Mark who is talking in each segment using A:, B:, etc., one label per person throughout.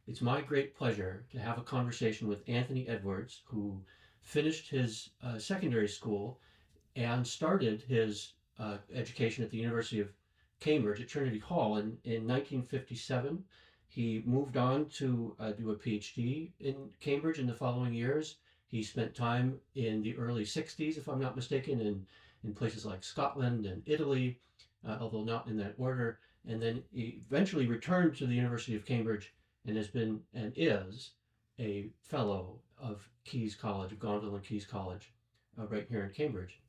A: It's my great pleasure to have a conversation with Anthony Edwards, who finished his secondary school and started his education at the University of Cambridge at Trinity Hall in 1957. He moved on to do a PhD in Cambridge in the following years. He spent time in the early 60s, if I'm not mistaken, in places like Scotland and Italy, although not in that order. And then he eventually returned to the University of Cambridge and has been and is a fellow of Caius College, of Gonville and Caius College, right here in Cambridge.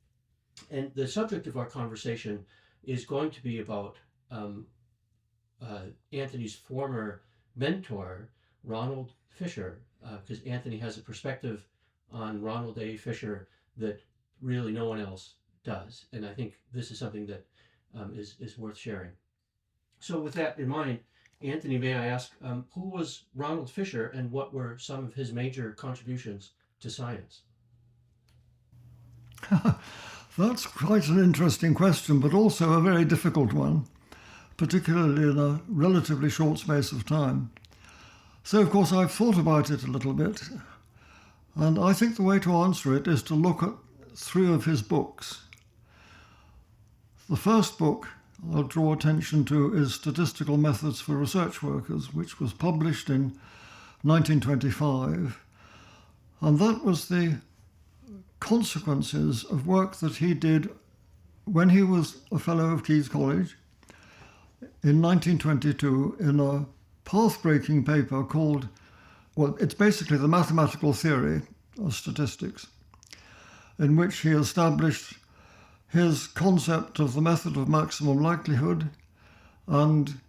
A: And the subject of our conversation is going to be about Anthony's former mentor, Ronald Fisher, because Anthony has a perspective on Ronald A. Fisher that really no one else does. And I think this is something that is worth sharing. So with that in mind, Anthony, may I ask, who was Ronald Fisher and what were some of his major contributions to science?
B: That's quite an interesting question, but also a very difficult one, particularly in a relatively short space of time. So, of course, I've thought about it a little bit, and I think the way to answer it is to look at three of his books. The first book I'll draw attention to is Statistical Methods for Research Workers, which was published in 1925, and that was the consequences of work that he did when he was a fellow of Caius College in 1922 in a path-breaking paper called, well, it's basically the mathematical theory of statistics, in which he established his concept of the method of maximum likelihood and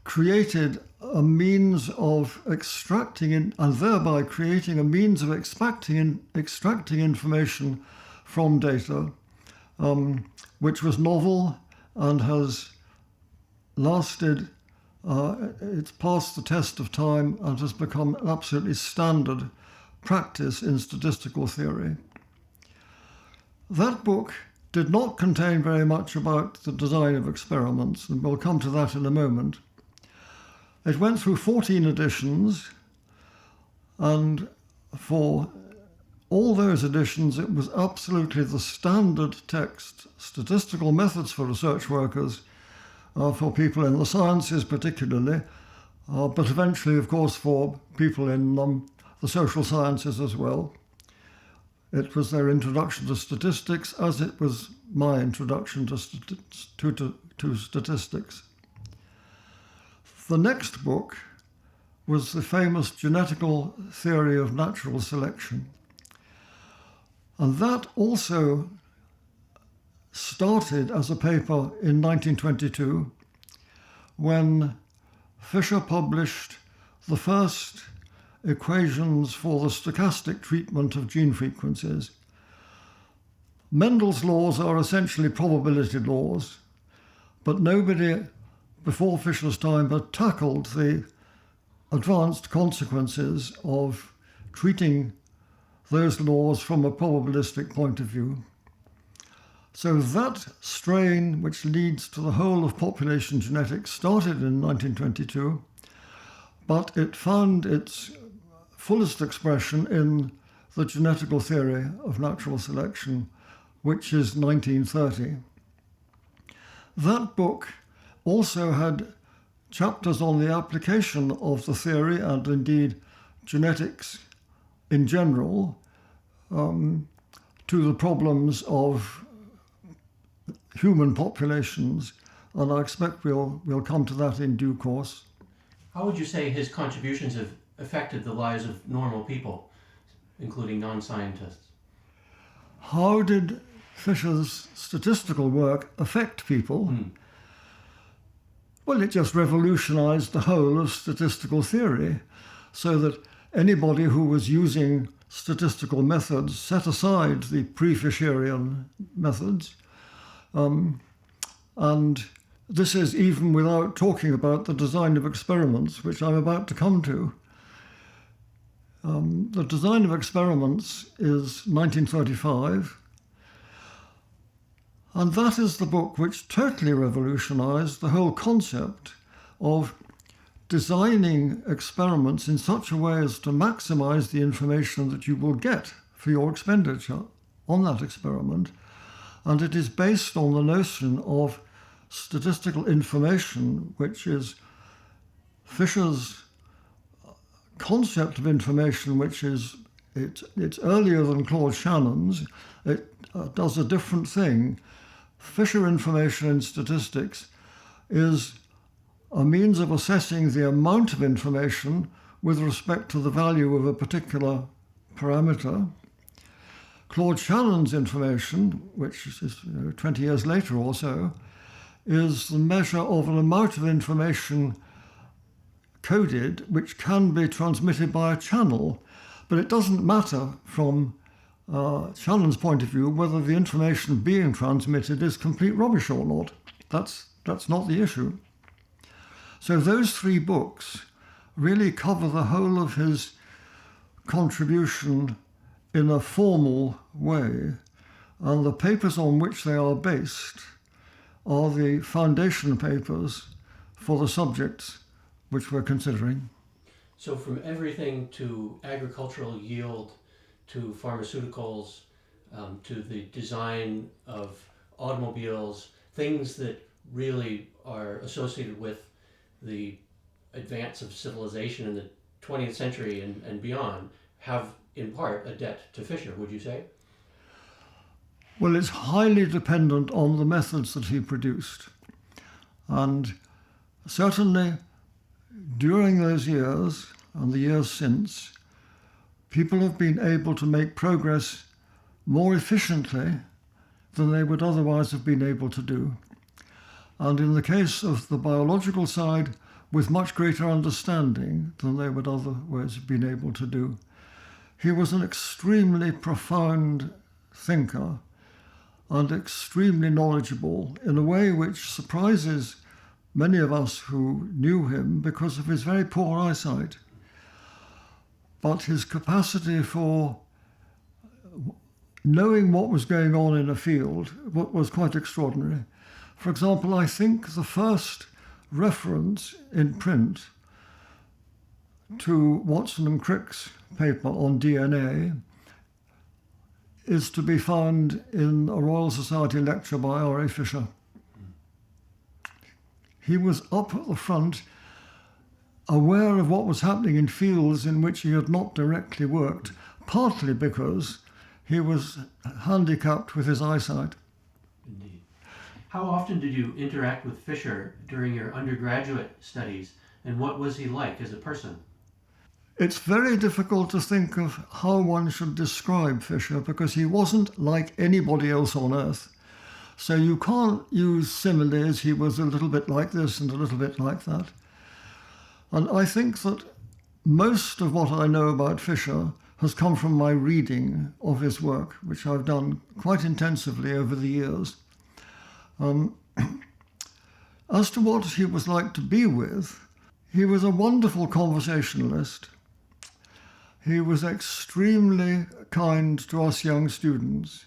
B: created a means of extracting and thereby creating a means of extracting information from data, which was novel and has lasted, it's passed the test of time and has become an absolutely standard practice in statistical theory. That book did not contain very much about the design of experiments, and we'll come to that in a moment. It went through 14 editions, and for all those editions, it was absolutely the standard text, Statistical Methods for Research Workers, for people in the sciences particularly, but eventually, of course, for people in the social sciences as well. It was their introduction to statistics, as it was my introduction to statistics. The next book was the famous Genetical Theory of Natural Selection. And that also started as a paper in 1922 when Fisher published the first equations for the stochastic treatment of gene frequencies. Mendel's laws are essentially probability laws, but nobody before Fisher's time had tackled the advanced consequences of treating those laws from a probabilistic point of view. So that strain, which leads to the whole of population genetics, started in 1922, but it found its fullest expression in the Genetical Theory of Natural Selection, which is 1930. That book also had chapters on the application of the theory and indeed genetics in general to the problems of human populations, and I expect we'll come to that in due course.
A: How would you say his contributions have affected the lives of normal people, including non-scientists?
B: How did Fisher's statistical work affect people? Well, it just revolutionized the whole of statistical theory, so that anybody who was using statistical methods set aside the pre-Fisherian methods, and this is even without talking about the design of experiments, which I'm about to come to. The design of experiments is 1935, and that is the book which totally revolutionized the whole concept of designing experiments in such a way as to maximize the information that you will get for your expenditure on that experiment. And it is based on the notion of statistical information, which is Fisher's concept of information, which is it's earlier than Claude Shannon's. It does a different thing. Fisher information in statistics is a means of assessing the amount of information with respect to the value of a particular parameter. Claude Shannon's information, which is 20 years later or so, is the measure of an amount of information coded which can be transmitted by a channel. But it doesn't matter from Shannon's point of view whether the information being transmitted is complete rubbish or not. That's not the issue. So those three books really cover the whole of his contribution in a formal way, and the papers on which they are based are the foundation papers for the subjects which we're considering.
A: So from everything to agricultural yield, to pharmaceuticals, to the design of automobiles, things that really are associated with the advance of civilization in the 20th century and beyond, have in part a debt to Fisher, would you say?
B: Well, it's highly dependent on the methods that he produced. And certainly during those years and the years since, people have been able to make progress more efficiently than they would otherwise have been able to do. And in the case of the biological side, with much greater understanding than they would otherwise have been able to do. He was an extremely profound thinker and extremely knowledgeable in a way which surprises many of us who knew him because of his very poor eyesight. But his capacity for knowing what was going on in a field was quite extraordinary. For example, I think the first reference in print to Watson and Crick's paper on DNA is to be found in a Royal Society lecture by R.A. Fisher. He was up at the front, aware of what was happening in fields in which he had not directly worked, partly because he was handicapped with his eyesight.
A: Indeed. How often did you interact with Fisher during your undergraduate studies, and what was he like as a person?
B: It's very difficult to think of how one should describe Fisher because he wasn't like anybody else on Earth. So you can't use similes. He was a little bit like this and a little bit like that. And I think that most of what I know about Fisher has come from my reading of his work, which I've done quite intensively over the years. As to what he was like to be with, he was a wonderful conversationalist. He was extremely kind to us young students.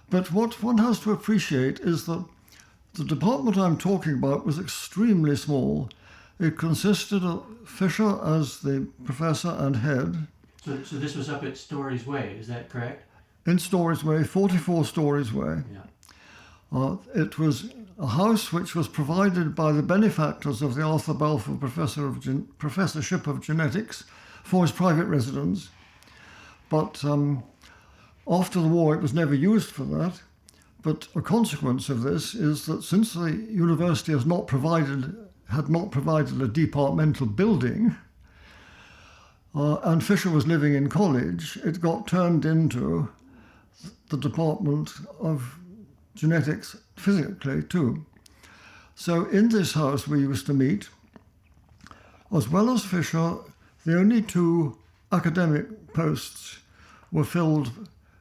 B: But what one has to appreciate is that the department I'm talking about was extremely small. It consisted of Fisher as the professor and head.
A: So this was up at Stories Way, is that correct?
B: In Stories Way, 44 Stories Way.
A: Yeah.
B: It was a house which was provided by the benefactors of the Arthur Balfour Professorship of Genetics for his private residence. But after the war, it was never used for that. But a consequence of this is that since the university had not provided a departmental building, and Fisher was living in college, it got turned into the Department of Genetics physically too. So in this house we used to meet. As well as Fisher, the only two academic posts were filled,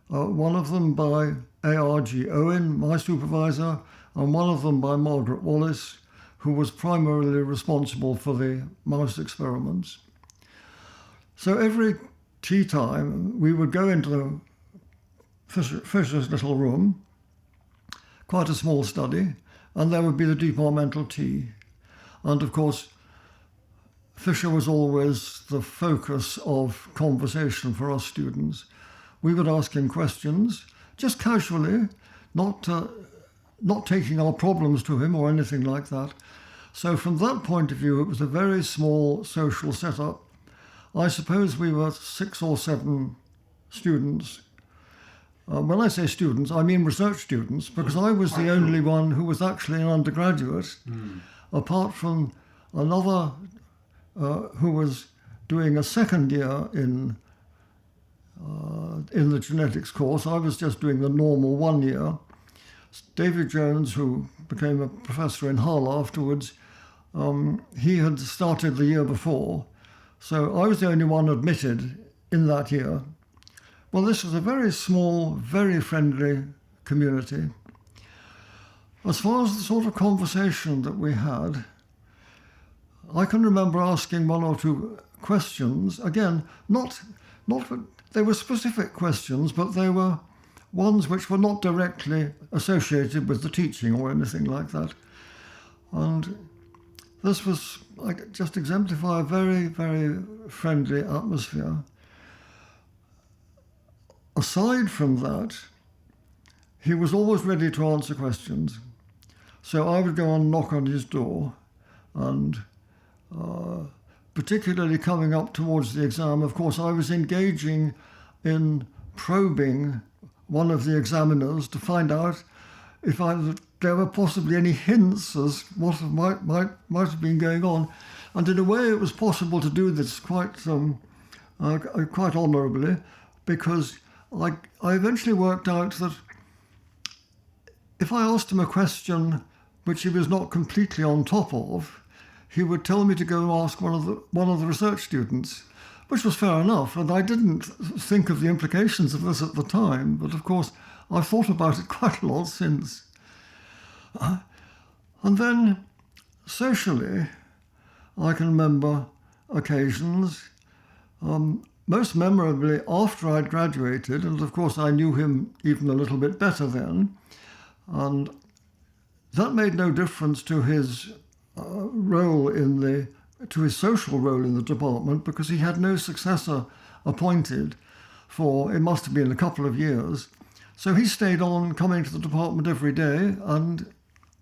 B: one of them by A.R.G. Owen, my supervisor, and one of them by Margaret Wallace, who was primarily responsible for the mouse experiments. So every tea time, we would go into Fisher's little room, quite a small study, and there would be the departmental tea. And of course, Fisher was always the focus of conversation for us students. We would ask him questions, just casually, not taking our problems to him or anything like that. So from that point of view, it was a very small social setup. I suppose we were 6 or 7 students. When I say students, I mean research students, because I was the only one who was actually an undergraduate, apart from another who was doing a second year in the genetics course. I was just doing the normal 1 year. David Jones, who became a professor in Hull afterwards, he had started the year before. So I was the only one admitted in that year. Well, this was a very small, very friendly community. As far as the sort of conversation that we had, I can remember asking 1 or 2 questions. Again, they were specific questions, but they were ones which were not directly associated with the teaching or anything like that. And this was, I just exemplify a very, very friendly atmosphere. Aside from that, he was always ready to answer questions. So I would go and knock on his door, and particularly coming up towards the exam, of course, I was engaging in probing one of the examiners to find out if there were possibly any hints as what might have been going on. And in a way, it was possible to do this quite honourably, because I eventually worked out that if I asked him a question which he was not completely on top of, he would tell me to go and ask one of the research students, which was fair enough. And I didn't think of the implications of this at the time, but of course I've thought about it quite a lot since. And then socially, I can remember occasions, most memorably after I'd graduated, and of course I knew him even a little bit better then, and that made no difference to his to his social role in the department, because he had no successor appointed for, it must have been a couple of years. So he stayed on coming to the department every day, and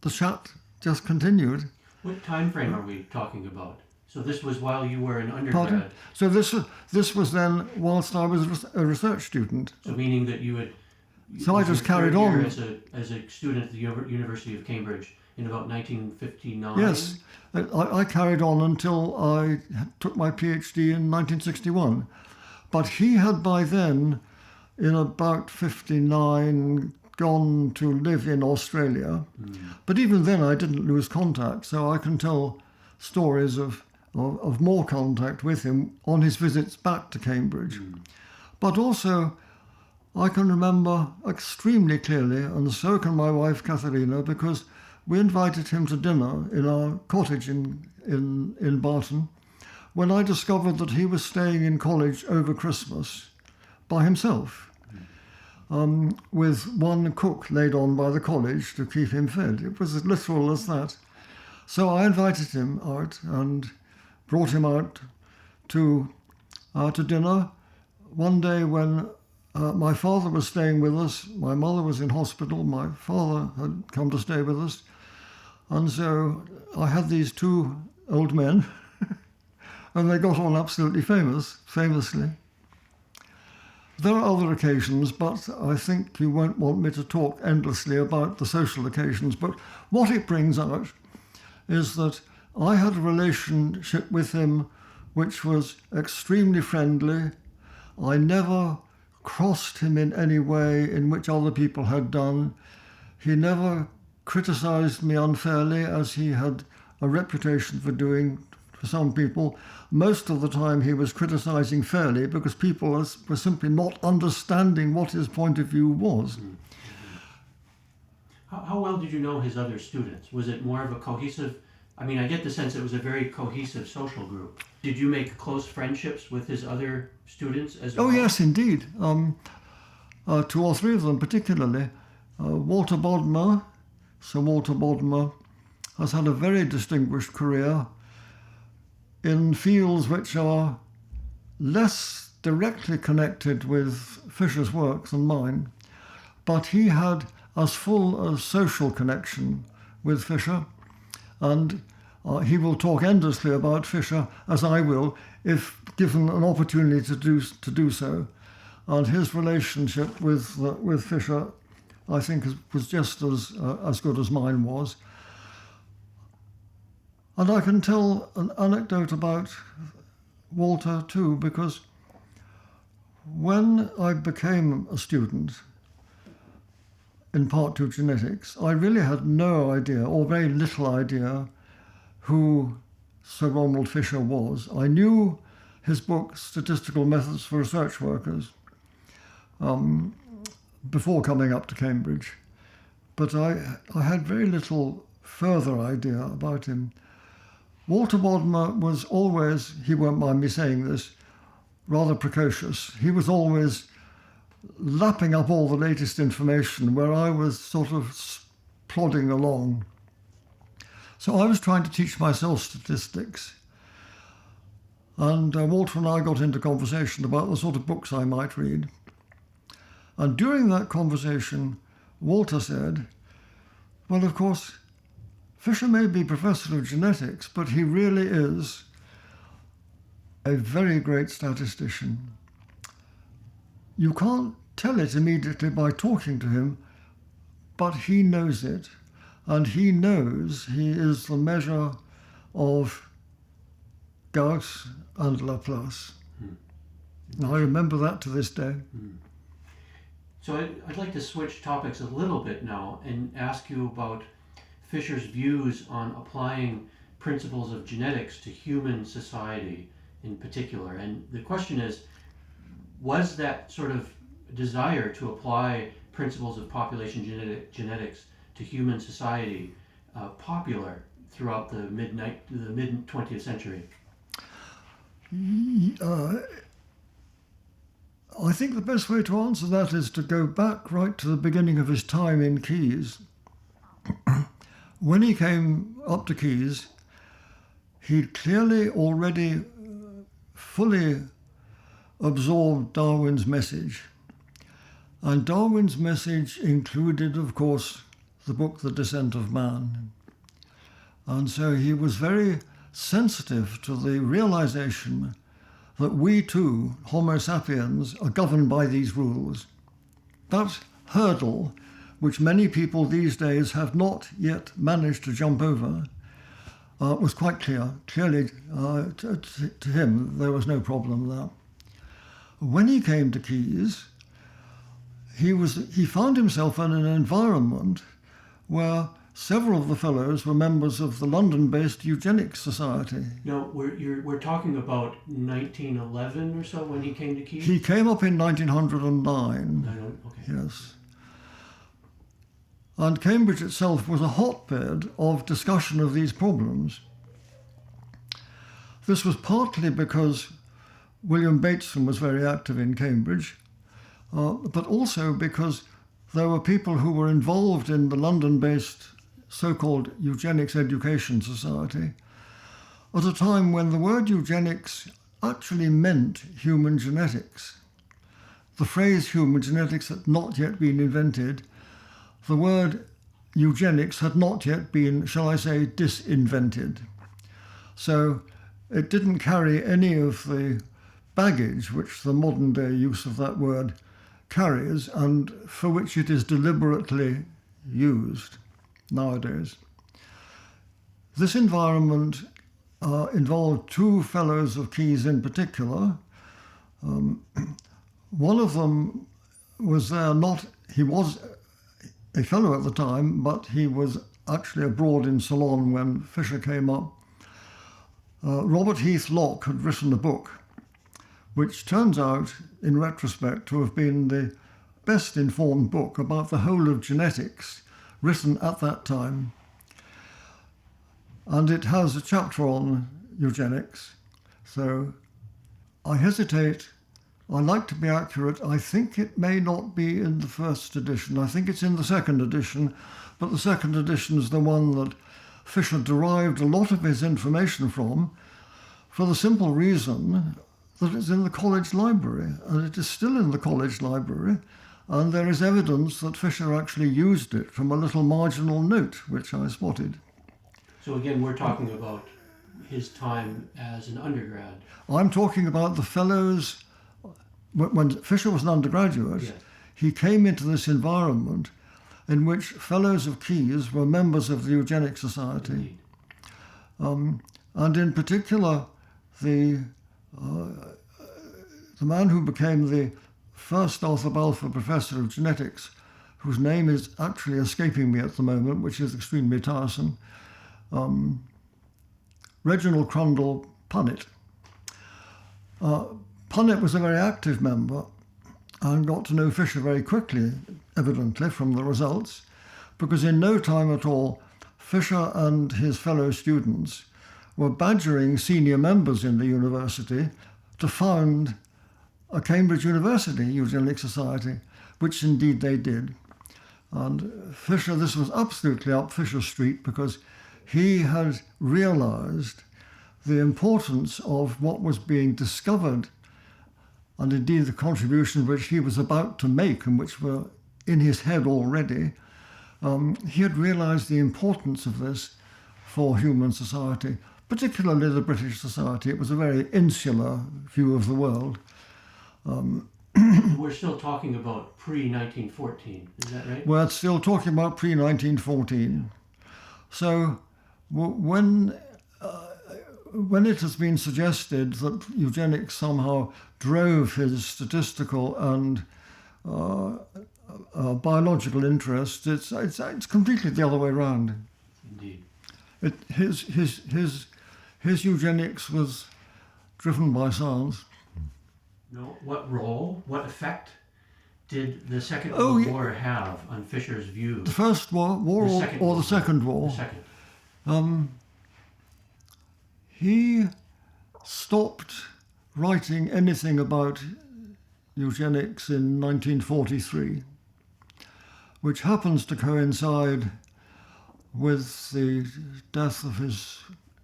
B: the chat just continued.
A: What time frame are we talking about? So this was while you were an undergrad?
B: Pardon? So this was then whilst I was a research student.
A: So meaning that you had...
B: So I just carried on.
A: As a student at the University of Cambridge in about 1959?
B: Yes, I carried on until I took my PhD in 1961. But he had by then, in about 59, gone to live in Australia. But even then I didn't lose contact, so I can tell stories of more contact with him on his visits back to Cambridge. But also, I can remember extremely clearly, and so can my wife Katharina, because we invited him to dinner in our cottage in Barton, when I discovered that he was staying in college over Christmas by himself, with one cook laid on by the college to keep him fed. It was as literal as that. So I invited him out and brought him out to dinner. One day when my father was staying with us, my mother was in hospital, my father had come to stay with us, and so I had these 2 old men, and they got on absolutely famously. There are other occasions, but I think you won't want me to talk endlessly about the social occasions, but what it brings out is that I had a relationship with him which was extremely friendly. I never crossed him in any way in which other people had done. He never criticized me unfairly, as he had a reputation for doing for some people. Most of the time he was criticizing fairly, because people were simply not understanding what his point of view was.
A: How well did you know his other students? Was it more of a cohesive... I mean, I get the sense it was a very cohesive social group. Did you make close friendships with his other students as well?
B: Oh, yes, indeed. 2 or 3 of them particularly. Walter Bodmer, Sir Walter Bodmer, has had a very distinguished career in fields which are less directly connected with Fisher's work than mine, but he had as full a social connection with Fisher, and he will talk endlessly about Fisher, as I will, if given an opportunity to do so. And his relationship with Fisher, I think, was just as good as mine was. And I can tell an anecdote about Walter too, because when I became a student in Part 2 genetics, I really had no idea, or very little idea, who Sir Ronald Fisher was. I knew his book, Statistical Methods for Research Workers, before coming up to Cambridge, but I had very little further idea about him. Walter Bodmer was always, he won't mind me saying this, rather precocious. He was always lapping up all the latest information where I was sort of plodding along. So I was trying to teach myself statistics. And Walter and I got into conversation about the sort of books I might read. And during that conversation, Walter said, well, of course, Fisher may be Professor of Genetics, but he really is a very great statistician. You can't tell it immediately by talking to him, but he knows it, and he knows he is the measure of Gauss and Laplace. And I remember that to this day.
A: So I'd like to switch topics a little bit now and ask you about Fisher's views on applying principles of genetics to human society in particular. And the question is, was that sort of desire to apply principles of population genetics to human society popular throughout the mid 20th century?
B: I think the best way to answer that is to go back right to the beginning of his time in Caius. When he came up to Caius, he'd clearly already fully absorbed Darwin's message. And Darwin's message included, of course, the book The Descent of Man. And so he was very sensitive to the realization that we too, Homo sapiens, are governed by these rules. That hurdle, which many people these days have not yet managed to jump over, was quite clear. Clearly, to him, there was no problem there. When he came to Caius, he found himself in an environment where several of the fellows were members of the London-based Eugenics Society.
A: No, we're talking about 1911 or so when he came to Caius?
B: He came up in 1909.
A: Okay.
B: Yes. And Cambridge itself was a hotbed of discussion of these problems. This was partly because William Bateson was very active in Cambridge, but also because there were people who were involved in the London-based so-called Eugenics Education Society at a time when the word eugenics actually meant human genetics. The phrase human genetics had not yet been invented. The word eugenics had not yet been, shall I say, disinvented. So it didn't carry any of the baggage which the modern day use of that word carries and for which it is deliberately used nowadays. This environment involved two fellows of Caius in particular. One of them was there he was a fellow at the time, but he was actually abroad in Ceylon when Fisher came up. Robert Heath Locke had written a book which turns out, in retrospect, to have been the best informed book about the whole of genetics written at that time. And it has a chapter on eugenics. So I hesitate. I like to be accurate. I think it may not be in the first edition. I think it's in the second edition, but the second edition is the one that Fisher derived a lot of his information from for the simple reason that it's in the college library, and it is still in the college library, and there is evidence that Fisher actually used it from a little marginal note, which I spotted.
A: So again, we're talking about his time as an undergrad.
B: I'm talking about the fellows. When Fisher was an undergraduate,
A: Yes.
B: he came into this environment in which fellows of Caius were members of the Eugenics Society.
A: Indeed.
B: And in particular, the man who became the first Arthur Balfour Professor of Genetics, whose name is actually escaping me at the moment, which is extremely tiresome, Reginald Crundle Punnett. Punnett was a very active member and got to know Fisher very quickly, evidently, from the results, because in no time at all, Fisher and his fellow students were badgering senior members in the university to found a Cambridge University Eugenics Society, which indeed they did. And Fisher, this was absolutely up Fisher Street, because he had realized the importance of what was being discovered, and indeed the contribution which he was about to make and which were in his head already. He had realized the importance of this for human society, particularly the British society. It was a very insular view of the world.
A: We're still talking about pre-1914, is that right?
B: We're still talking about pre-1914. So when it has been suggested that eugenics somehow drove his statistical and biological interest, it's completely the other way around.
A: Indeed.
B: His eugenics was driven by science.
A: No, what role, what effect did the Second World War have on Fisher's view?
B: The First War or the Second War?
A: The second.
B: He stopped writing anything about eugenics in 1943, which happens to coincide with the death of his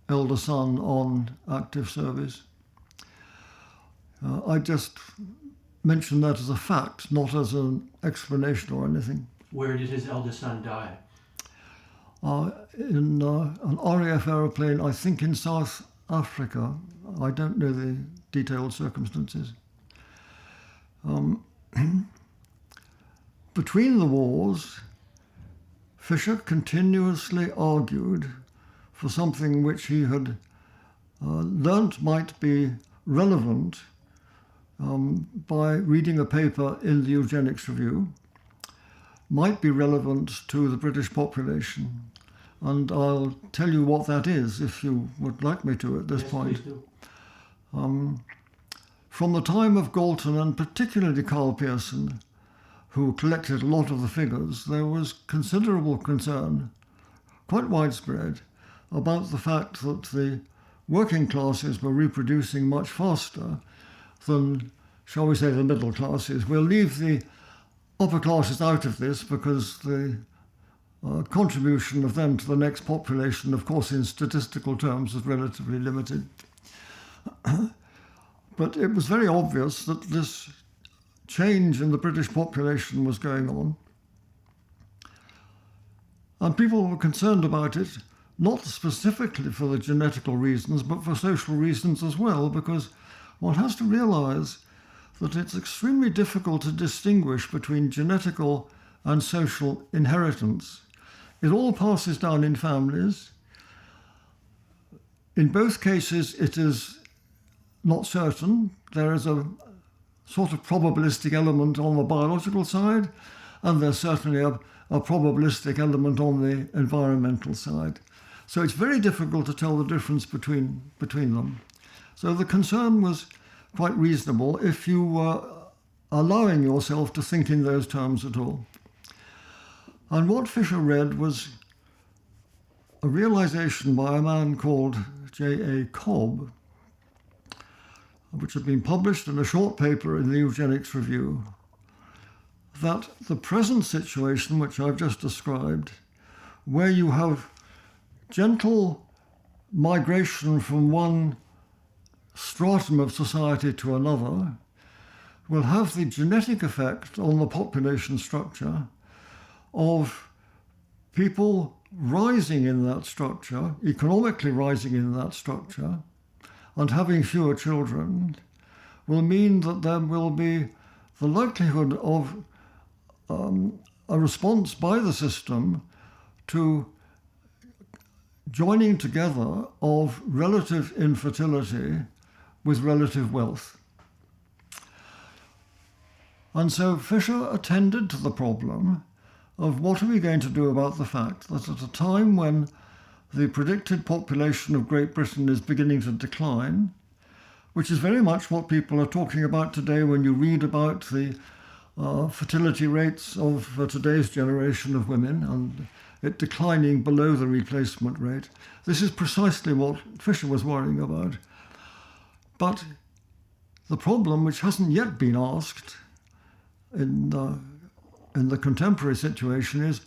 B: elder son on active service. I just mention that as a fact, not as an explanation or anything.
A: Where did his eldest son die?
B: In an RAF aeroplane, I think in South Africa. I don't know the detailed circumstances. Between the wars, Fisher continuously argued for something which he had learnt might be relevant by reading a paper in the Eugenics Review, might be relevant to the British population. And I'll tell you what that is, if you would like me to at this point.
A: Please do.
B: From the time of Galton, and particularly Carl Pearson, who collected a lot of the figures, there was considerable concern, quite widespread, about the fact that the working classes were reproducing much faster than, shall we say, the middle classes. We'll leave the upper classes out of this because the contribution of them to the next population, of course, in statistical terms, is relatively limited. But it was very obvious that this change in the British population was going on. And people were concerned about it, not specifically for the genetical reasons, but for social reasons as well, because one has to realize that it's extremely difficult to distinguish between genetical and social inheritance. It all passes down in families. In both cases, it is not certain. There is a sort of probabilistic element on the biological side, and there's certainly a probabilistic element on the environmental side. So it's very difficult to tell the difference between them. So the concern was quite reasonable if you were allowing yourself to think in those terms at all. And what Fisher read was a realization by a man called J.A. Cobb, which had been published in a short paper in the Eugenics Review, that the present situation, which I've just described, where you have gentle migration from one stratum of society to another will have the genetic effect on the population structure of people rising in that structure, economically rising in that structure, and having fewer children will mean that there will be the likelihood of a response by the system to joining together of relative infertility with relative wealth. And so Fisher attended to the problem of what are we going to do about the fact that at a time when the predicted population of Great Britain is beginning to decline, which is very much what people are talking about today when you read about the fertility rates of today's generation of women and it declining below the replacement rate. This is precisely what Fisher was worrying about. But the problem, which hasn't yet been asked in the contemporary situation, is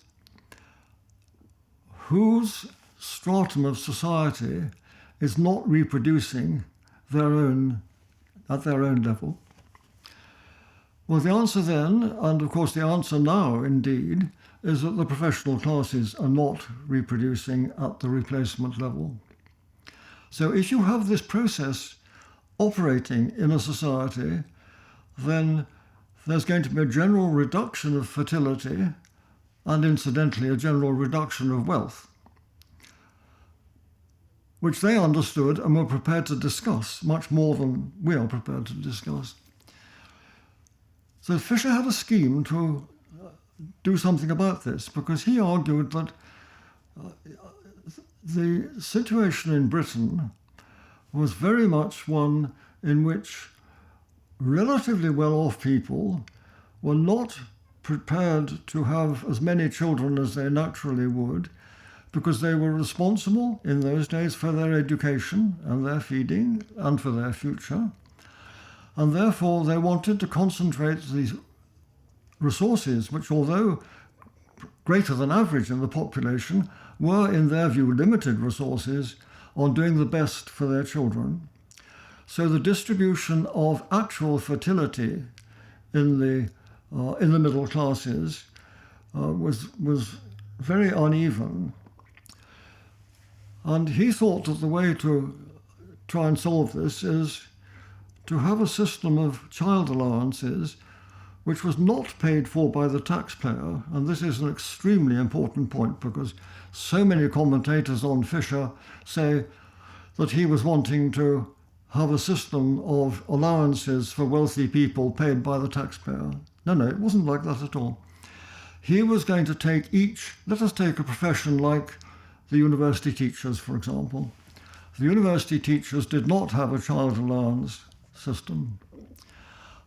B: whose stratum of society is not reproducing at their own level? Well, the answer then, and of course the answer now indeed, is that the professional classes are not reproducing at the replacement level. So if you have this process operating in a society, then there's going to be a general reduction of fertility and incidentally a general reduction of wealth, which they understood and were prepared to discuss much more than we are prepared to discuss. So Fisher had a scheme to do something about this, because he argued that the situation in Britain was very much one in which relatively well-off people were not prepared to have as many children as they naturally would, because they were responsible in those days for their education and their feeding and for their future. And therefore they wanted to concentrate these resources, which although greater than average in the population, were in their view limited resources, on doing the best for their children. So the distribution of actual fertility in the middle classes was very uneven. And he thought that the way to try and solve this is to have a system of child allowances which was not paid for by the taxpayer. And this is an extremely important point, because so many commentators on Fisher say that he was wanting to have a system of allowances for wealthy people paid by the taxpayer. No, it wasn't like that at all. He was going to take let us take a profession like the university teachers, for example. The university teachers did not have a child allowance system.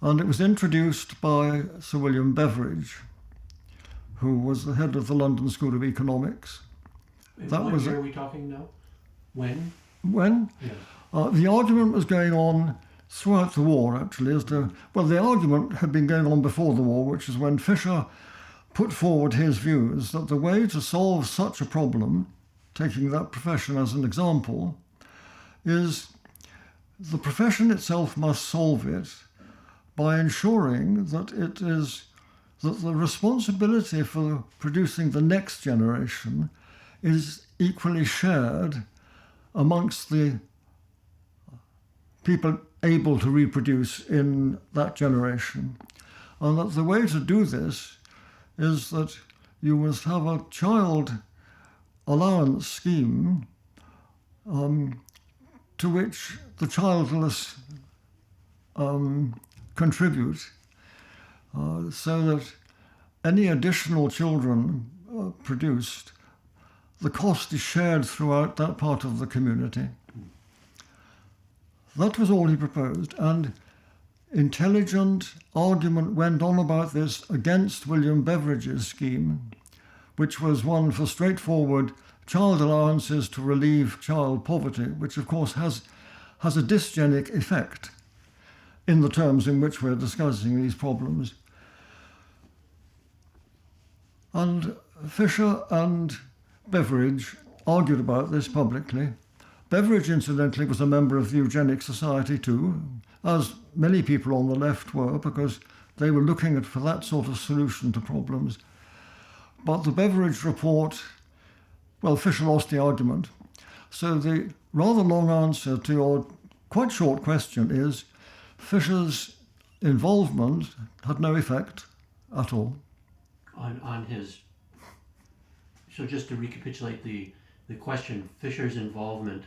B: And it was introduced by Sir William Beveridge, who was the head of the London School of Economics.
A: What year are we talking now? When?
B: Yeah. The argument was going on throughout the war, actually. The argument had been going on before the war, which is when Fisher put forward his views that the way to solve such a problem, taking that profession as an example, is the profession itself must solve it by ensuring that the responsibility for producing the next generation is equally shared amongst the people able to reproduce in that generation. And that the way to do this is that you must have a child allowance scheme to which the childless contribute, so that any additional children produced, the cost is shared throughout that part of the community. That was all he proposed, and intelligent argument went on about this against William Beveridge's scheme, which was one for straightforward child allowances to relieve child poverty, which of course has a dysgenic effect in the terms in which we're discussing these problems. And Fisher and Beveridge argued about this publicly, Beveridge, incidentally, was a member of the Eugenics Society too, as many people on the left were, because they were looking for that sort of solution to problems. But the Beveridge report, well, Fisher lost the argument. So the rather long answer to your quite short question is Fisher's involvement had no effect at all.
A: On his... So just to recapitulate the question, Fisher's involvement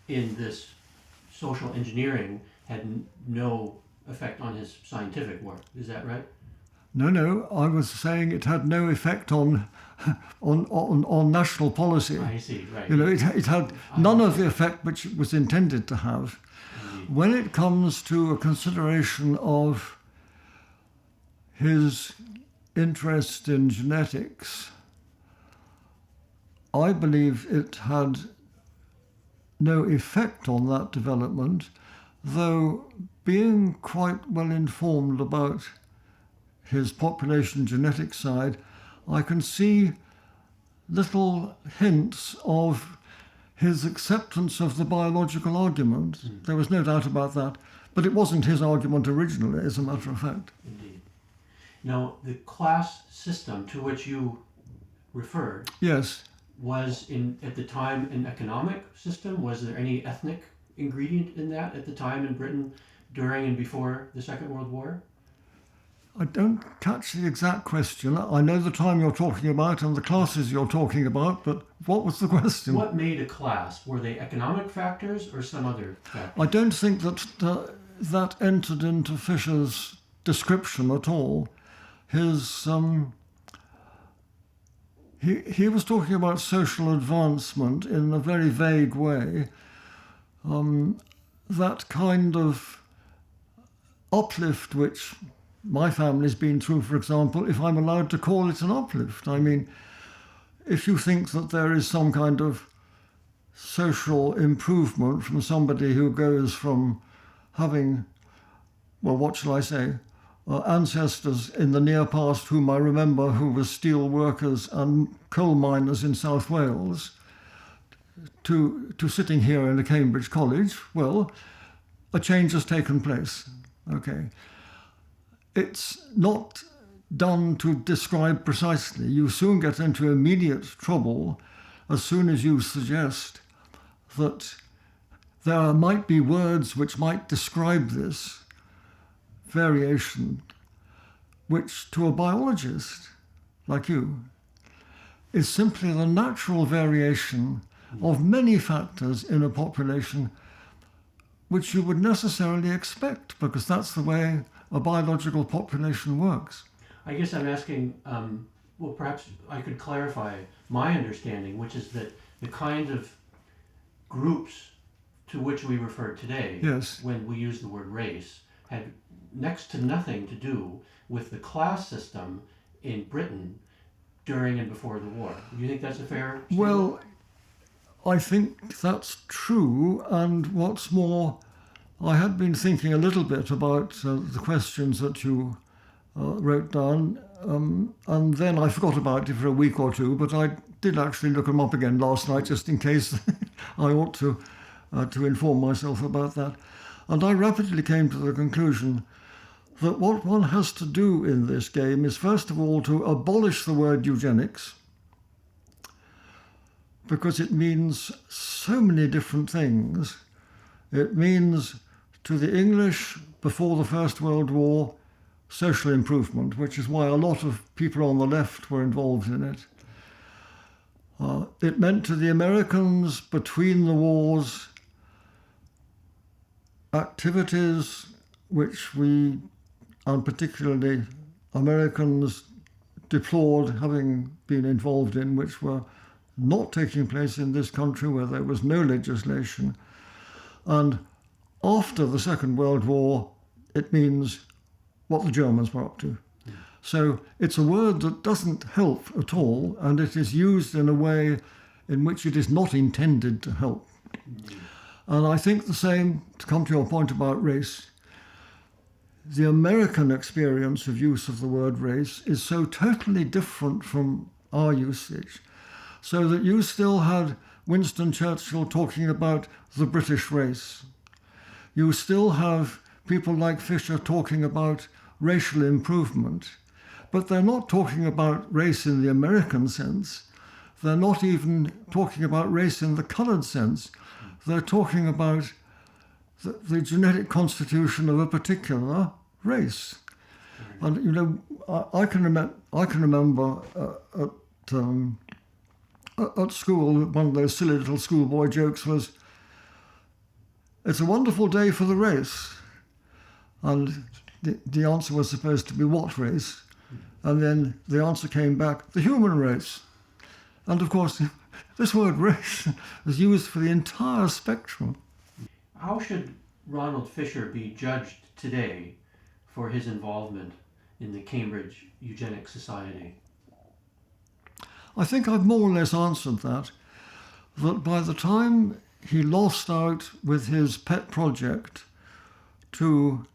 A: in this social engineering had no effect on his scientific work. Is that right?
B: No, I was saying it had no effect on national policy.
A: I see, right.
B: You know, it had none of the effect which it was intended to have.
A: Indeed.
B: When it comes to a consideration of his interest in genetics, I believe it had no effect on that development, though being quite well informed about his population genetics side, I can see little hints of his acceptance of the biological argument. There was no doubt about that, but it wasn't his argument originally, as a matter of fact.
A: Indeed. Now, the class system to which you referred,
B: Yes.
A: was at the time an economic system? Was there any ethnic ingredient in that at the time in Britain during and before the Second World War?
B: I don't catch the exact question. I know the time you're talking about and the classes you're talking about, but what was the question?
A: What made a class? Were they economic factors or some other factor?
B: I don't think that that entered into Fisher's description at all. His he was talking about social advancement in a very vague way. That kind of uplift which my family's been through, for example, if I'm allowed to call it an uplift. I mean, if you think that there is some kind of social improvement from somebody who goes from having, well, what shall I say, ancestors in the near past whom I remember who were steel workers and coal miners in South Wales, to sitting here in a Cambridge college, well, a change has taken place. Okay. It's not done to describe precisely. You soon get into immediate trouble as soon as you suggest that there might be words which might describe this variation, which to a biologist like you is simply the natural variation of many factors in a population which you would necessarily expect, because that's the way a biological population works.
A: I guess I'm asking, well, perhaps I could clarify my understanding, which is that the kind of groups to which we refer today,
B: Yes.
A: when we use the word race, had next to nothing to do with the class system in Britain during and before the war. Do you think that's a fair statement?
B: Well, I think that's true, and what's more, I had been thinking a little bit about the questions that you wrote down, and then I forgot about it for a week or two, but I did actually look them up again last night just in case I ought to inform myself about that. And I rapidly came to the conclusion that what one has to do in this game is, first of all, to abolish the word eugenics, because it means so many different things. It means, to the English before the First World War, social improvement, which is why a lot of people on the left were involved in it. It meant to the Americans between the wars activities which we, and particularly Americans, deplored having been involved in, which were not taking place in this country where there was no legislation. And after the Second World War, it means what the Germans were up to. So it's a word that doesn't help at all, and it is used in a way in which it is not intended to help. And I think the same, to come to your point about race, the American experience of use of the word race is so totally different from our usage, so that you still had Winston Churchill talking about the British race. You still have people like Fisher talking about racial improvement, but they're not talking about race in the American sense. They're not even talking about race in the coloured sense. They're talking about the genetic constitution of a particular race. And you know, I can remember at school, one of those silly little schoolboy jokes was, "It's a wonderful day for the race," and the answer was supposed to be what race, and then the answer came back, the human race. And of course, this word race is used for the entire spectrum.
A: How should Ronald Fisher be judged today for his involvement in the Cambridge Eugenics Society?
B: I think I've more or less answered that by the time he lost out with his pet project to...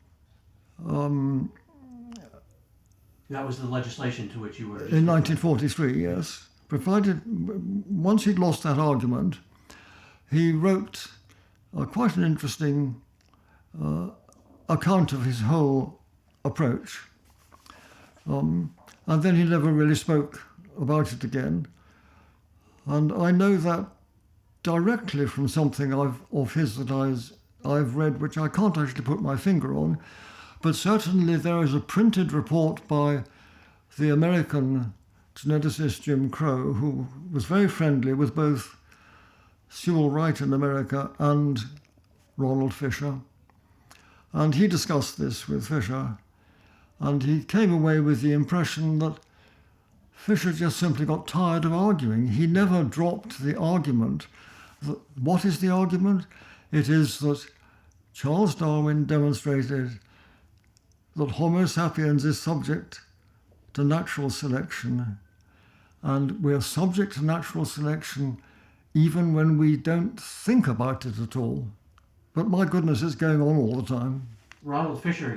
A: that was the legislation to which you were...
B: In 1943, yes. Once he'd lost that argument, he wrote quite an interesting account of his whole approach. And then he never really spoke about it again. And I know that directly from something of his that I've read, which I can't actually put my finger on, but certainly there is a printed report by the American geneticist Jim Crow, who was very friendly with both Sewell Wright in America and Ronald Fisher. And he discussed this with Fisher, and he came away with the impression that Fisher just simply got tired of arguing. He never dropped the argument. What is the argument? It is that Charles Darwin demonstrated that Homo sapiens is subject to natural selection, and we're subject to natural selection even when we don't think about it at all. But my goodness, it's going on all the time.
A: Ronald Fisher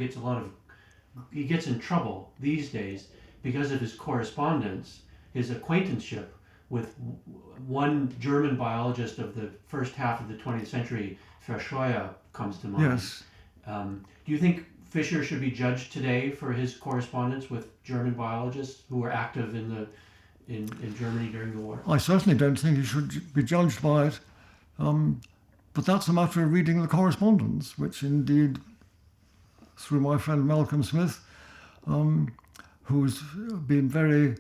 A: he gets in trouble these days because of his correspondence, his acquaintanceship with one German biologist of the first half of the 20th century, Fisher, comes to mind.
B: Yes.
A: Do you think Fisher should be judged today for his correspondence with German biologists who were active in Germany during the war?
B: I certainly don't think he should be judged by it, but that's a matter of reading the correspondence, which indeed, through my friend Malcolm Smith, who's been very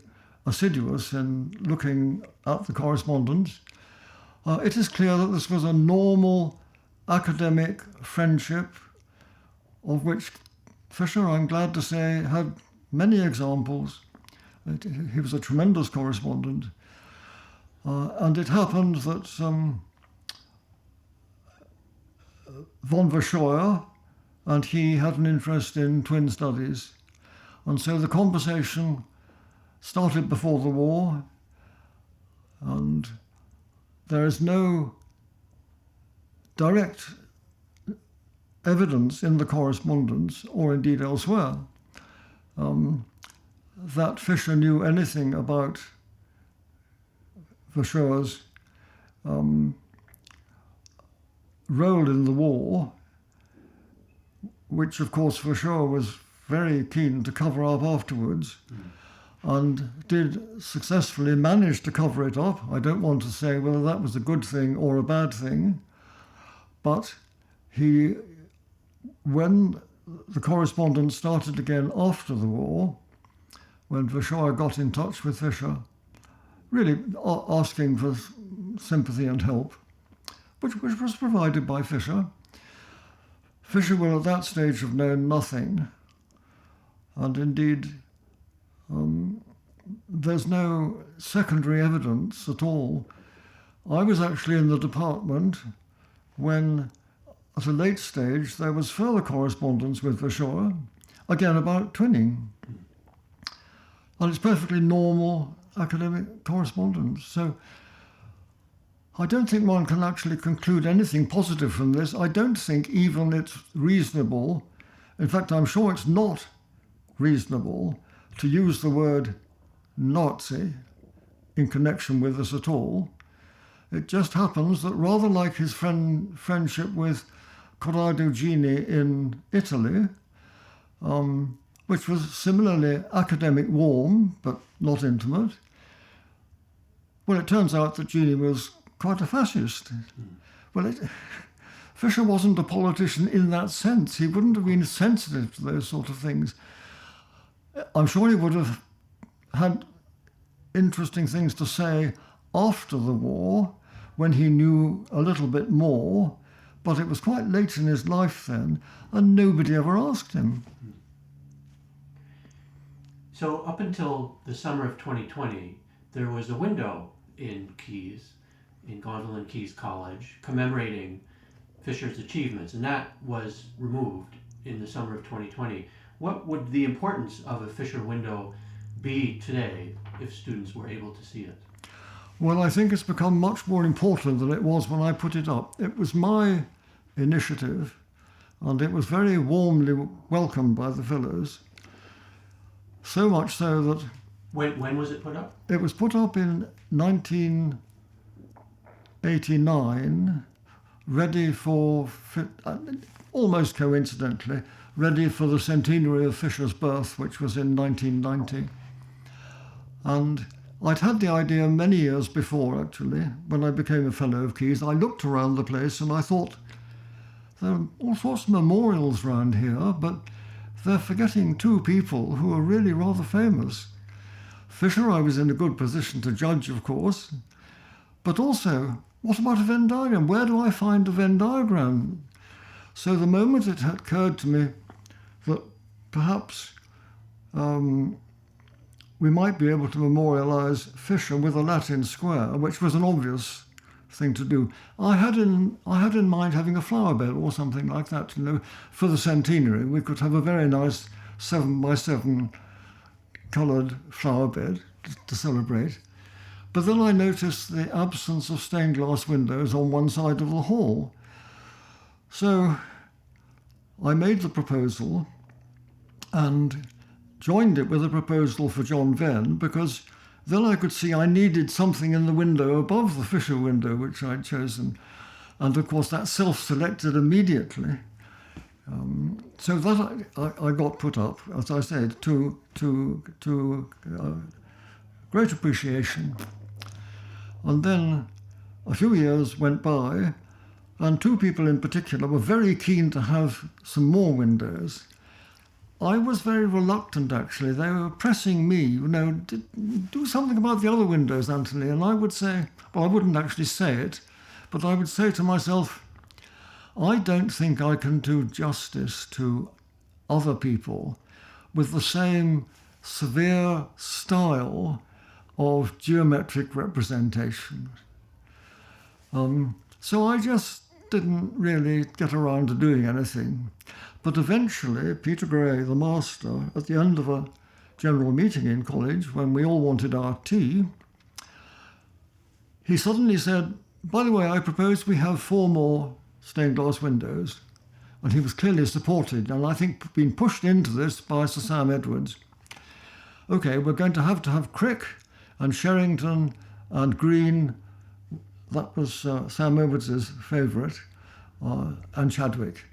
B: assiduous in looking at the correspondence, it is clear that this was a normal academic friendship of which Fisher, I'm glad to say, had many examples. He was a tremendous correspondent. And it happened that von Verscheuer and he had an interest in twin studies. And so the conversation started before the war, and there is no direct evidence in the correspondence, or indeed elsewhere, that Fisher knew anything about Verscheuer's role in the war, which of course Fisher was very keen to cover up afterwards, and did successfully manage to cover it up. I don't want to say whether that was a good thing or a bad thing, but when the correspondence started again after the war, when Verscheuer got in touch with Fisher, really asking for sympathy and help, which was provided by Fisher. Fisher will at that stage have known nothing, and indeed there's no secondary evidence at all. I was actually in the department when, at a late stage, there was further correspondence with Verscheuer, again about twinning. And it's perfectly normal academic correspondence. So I don't think one can actually conclude anything positive from this. I don't think even it's reasonable, in fact, I'm sure it's not reasonable to use the word Nazi in connection with this at all, It just happens that rather like his friendship with Corrado Gini in Italy, which was similarly academic warm but not intimate, well, it turns out that Gini was quite a fascist. Well, Fisher wasn't a politician in that sense. He wouldn't have been sensitive to those sort of things. I'm sure he would have had interesting things to say after the war, when he knew a little bit more, but it was quite late in his life then, and nobody ever asked him.
A: So up until the summer of 2020, there was a window in Caius, in Gonville and Caius College, commemorating Fisher's achievements, and that was removed in the summer of 2020. What would the importance of a Fisher window be today if students were able to see it?
B: Well, I think it's become much more important than it was when I put it up. It was my initiative, and it was very warmly welcomed by the fellows. So much so that...
A: When was it put up?
B: It was put up in 1989, ready for, almost coincidentally, ready for the centenary of Fisher's birth, which was in 1990. And I'd had the idea many years before, actually, when I became a fellow of Caius. I looked around the place and I thought, there are all sorts of memorials around here, but they're forgetting two people who are really rather famous. Fisher, I was in a good position to judge, of course, but also, what about a Venn diagram? Where do I find a Venn diagram? So the moment it had occurred to me that perhaps we might be able to memorialise Fisher with a Latin square, which was an obvious thing to do. I had in mind having a flower bed or something like that, for the centenary. We could have a very nice 7x7 coloured flower bed to celebrate. But then I noticed the absence of stained glass windows on one side of the hall. So I made the proposal and joined it with a proposal for John Venn, because then I could see I needed something in the window above the Fisher window, which I'd chosen. And of course that self-selected immediately. So that I got put up, as I said, to great appreciation. And then a few years went by, and two people in particular were very keen to have some more windows. I was very reluctant, actually. They were pressing me, do something about the other windows, Anthony. And I would say, well, I wouldn't actually say it, but I would say to myself, I don't think I can do justice to other people with the same severe style of geometric representation. So I just didn't really get around to doing anything. But eventually, Peter Gray, the master, at the end of a general meeting in college, when we all wanted our tea, he suddenly said, by the way, I propose we have 4 more stained glass windows. And he was clearly supported, and I think been pushed into this by Sir Sam Edwards. OK, we're going to have Crick and Sherrington and Green. That was Sam Edwards' favourite, and Chadwick.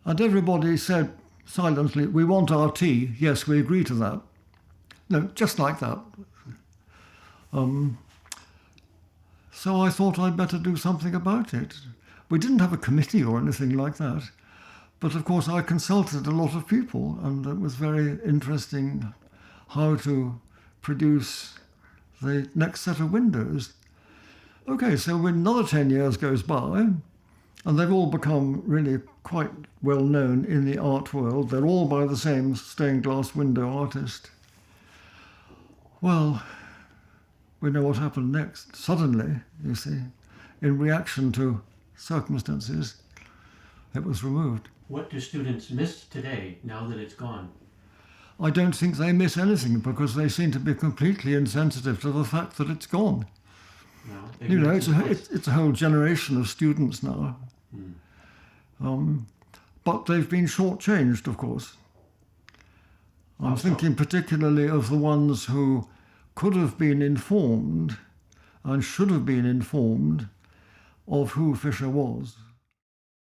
B: And everybody said silently, we want our tea. Yes, we agree to that. No, just like that. So I thought I'd better do something about it. We didn't have a committee or anything like that. But of course I consulted a lot of people, and it was very interesting how to produce the next set of windows. Okay, so when another 10 years goes by, and they've all become really quite well known in the art world. They're all by the same stained glass window artist. Well, we know what happened next. Suddenly, you see, in reaction to circumstances, it was removed.
A: What do students miss today, now that it's gone?
B: I don't think they miss anything, because they seem to be completely insensitive to the fact that it's gone.
A: No,
B: it's a whole generation of students now. But they've been shortchanged, of course. I'm thinking particularly of the ones who could have been informed and should have been informed of who Fisher was.